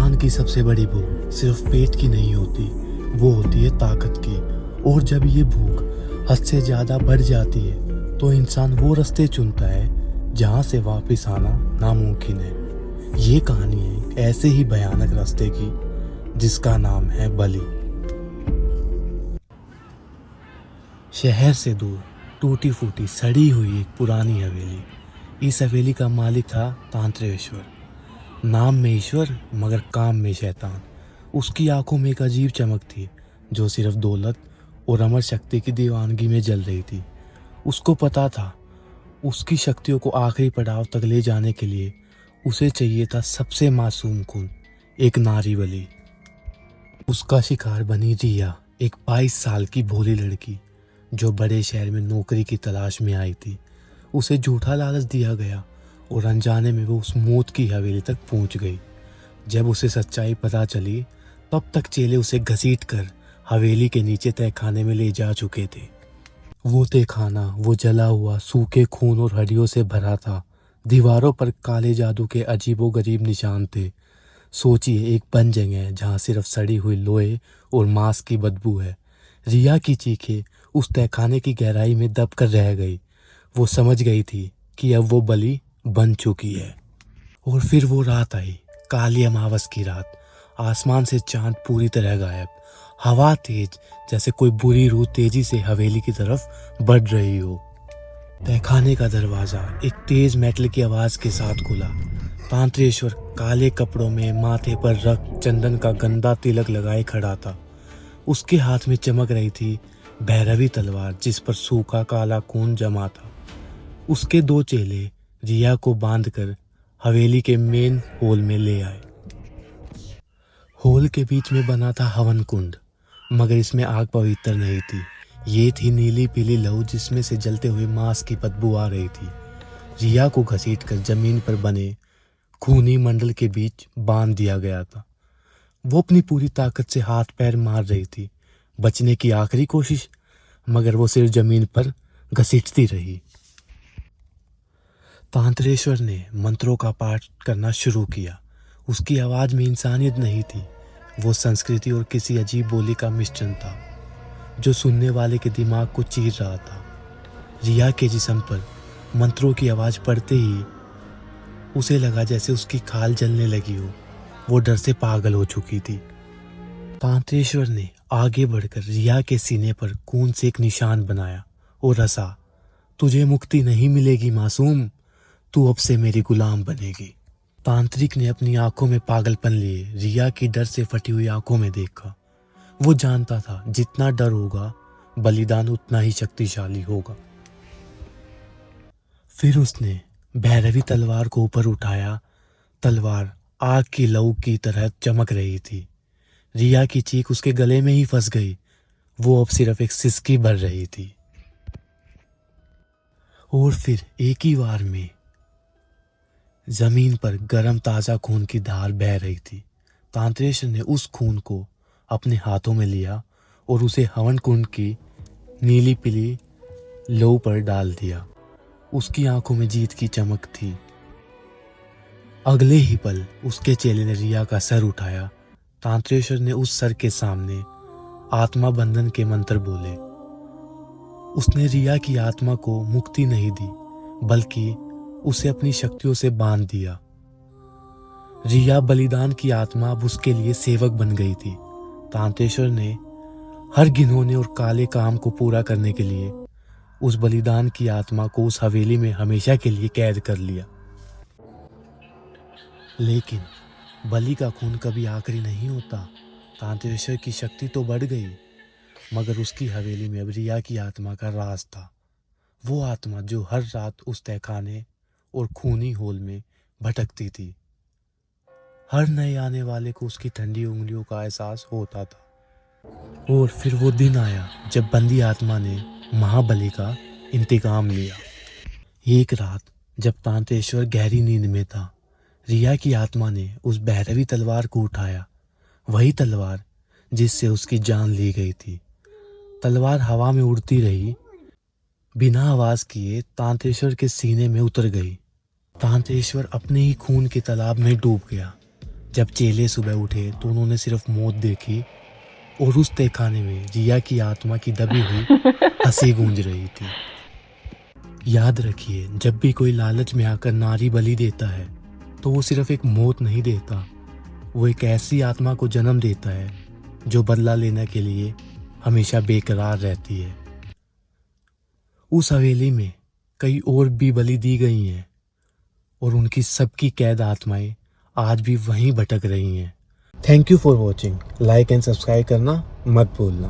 इंसान की सबसे बड़ी भूख सिर्फ पेट की नहीं होती, वो होती है ताकत की। और जब ये भूख हद से ज़्यादा बढ़ जाती है तो इंसान वो रास्ते चुनता है जहाँ से वापस आना नामुमकिन है। ये कहानी है एक ऐसे ही भयानक रास्ते की जिसका नाम है बलि। शहर से दूर टूटी फूटी सड़ी हुई एक पुरानी हवेली। इस हवेली का मालिक था तांत्रिकेश्वर। नाम में ईश्वर मगर काम में शैतान। उसकी आंखों में एक अजीब चमक थी जो सिर्फ दौलत और अमर शक्ति की दीवानगी में जल रही थी। उसको पता था उसकी शक्तियों को आखिरी पड़ाव तक ले जाने के लिए उसे चाहिए था सबसे मासूम खून, एक नारी बलि। उसका शिकार बनी रिया, एक 22 साल की भोली लड़की जो बड़े शहर में नौकरी की तलाश में आई थी। उसे झूठा लालच दिया गया और अनजाने में वो उस मौत की हवेली तक पहुंच गई। जब उसे सच्चाई पता चली तब तक चेले उसे घसीट कर हवेली के नीचे तहखाने में ले जा चुके थे। वो तहखाना वो जला हुआ सूखे खून और हड्डियों से भरा था। दीवारों पर काले जादू के अजीबोगरीब निशान थे। सोचिए, एक बंद जगह जहाँ सिर्फ सड़ी हुई लोहे और मांस की बदबू है। रिया की चीखें उस तहखाने की गहराई में दब कर रह गई। वो समझ गई थी कि अब वो बलि बन चुकी है। और फिर वो रात आई, काली अमावस की रात। आसमान से चांद पूरी तरह गायब। हवा तेज, जैसे कोई बुरी रूह तेजी से हवेली की तरफ बढ़ रही हो। तहखाने का दरवाजा एक तेज मेटल की आवाज के साथ खुला। तांत्रिकेश्वर काले कपड़ों में माथे पर रख चंदन का गंदा तिलक लगाए खड़ा था। उसके हाथ में चमक रही थी भैरवी तलवार जिस पर सूखा काला खून जमा था। उसके 2 चेले रिया को बांधकर हवेली के मेन हॉल में ले आए। हॉल के बीच में बना था हवन कुंड, मगर इसमें आग पवित्र नहीं थी। ये थी नीली पीली लहू जिसमें से जलते हुए मांस की बदबू आ रही थी। रिया को घसीटकर जमीन पर बने खूनी मंडल के बीच बांध दिया गया था। वो अपनी पूरी ताकत से हाथ पैर मार रही थी, बचने की आखिरी कोशिश, मगर वो सिर्फ जमीन पर घसीटती रही। तांत्रिकेश्वर ने मंत्रों का पाठ करना शुरू किया। उसकी आवाज में इंसानियत नहीं थी, वो संस्कृति और किसी अजीब बोली का मिश्रण था जो सुनने वाले के दिमाग को चीर रहा था। रिया के जिस्म पर मंत्रों की आवाज पड़ते ही उसे लगा जैसे उसकी खाल जलने लगी हो। वो डर से पागल हो चुकी थी। तांत्रिकेश्वर ने आगे बढ़कर रिया के सीने पर खून से एक निशान बनाया और हंसा, तुझे मुक्ति नहीं मिलेगी मासूम, तू अब से मेरी गुलाम बनेगी। तांत्रिक ने अपनी आंखों में पागलपन लिए रिया की डर से फटी हुई आंखों में देखा। वो जानता था जितना डर होगा बलिदान उतना ही शक्तिशाली होगा। फिर उसने भैरवी तलवार को ऊपर उठाया। तलवार आग की लौ की तरह चमक रही थी। रिया की चीख उसके गले में ही फंस गई। वो अब सिर्फ एक सिसकी भर रही थी। और फिर एक ही बार में जमीन पर गर्म ताजा खून की धार बह रही थी। तांत्रिकेश्वर ने उस खून को अपने हाथों में लिया और उसे हवन कुंड की नीली पीली लौ पर डाल दिया। उसकी आंखों में जीत की चमक थी। अगले ही पल उसके चेले ने रिया का सर उठाया। तांत्रिकेश्वर ने उस सर के सामने आत्मा बंधन के मंत्र बोले। उसने रिया की आत्मा को मुक्ति नहीं दी, बल्कि उसे अपनी शक्तियों से बांध दिया। रिया बलिदान की आत्मा अब उसके लिए सेवक बन गई थी। तांत्रिकेश्वर ने हर घिनौने और काले काम को पूरा करने के लिए उस बलिदान की आत्मा को उस हवेली में हमेशा के लिए कैद कर लिया। लेकिन बलि का खून कभी आखिरी नहीं होता। तांत्रिकेश्वर की शक्ति तो बढ़ गई, मगर उसकी हवेली में अब रिया की आत्मा का राज था। वो आत्मा जो हर रात उस तहखाने और खूनी हॉल में भटकती थी। हर नए आने वाले को उसकी ठंडी उंगलियों का एहसास होता था। और फिर वो दिन आया जब बंदी आत्मा ने महाबली का इंतकाम लिया। एक रात जब तांत्रिकेश्वर गहरी नींद में था, रिया की आत्मा ने उस भैरवी तलवार को उठाया, वही तलवार जिससे उसकी जान ली गई थी। तलवार हवा में उड़ती रही, बिना आवाज किए तांत्रिकेश्वर के सीने में उतर गई। तांत्रिकेश्वर अपने ही खून के तालाब में डूब गया। जब चेले सुबह उठे तो उन्होंने सिर्फ मौत देखी और उस तहखाने में जिया की आत्मा की दबी हुई हंसी गूंज रही थी। याद रखिए, जब भी कोई लालच में आकर नारी बलि देता है तो वो सिर्फ एक मौत नहीं देता, वो एक ऐसी आत्मा को जन्म देता है जो बदला लेने के लिए हमेशा बेकरार रहती है। उस हवेली में कई और भी बलि दी गई हैं और उनकी सबकी कैद आत्माएं आज भी वहीं भटक रही हैं। Thank you for watching. Like and subscribe करना मत भूलना।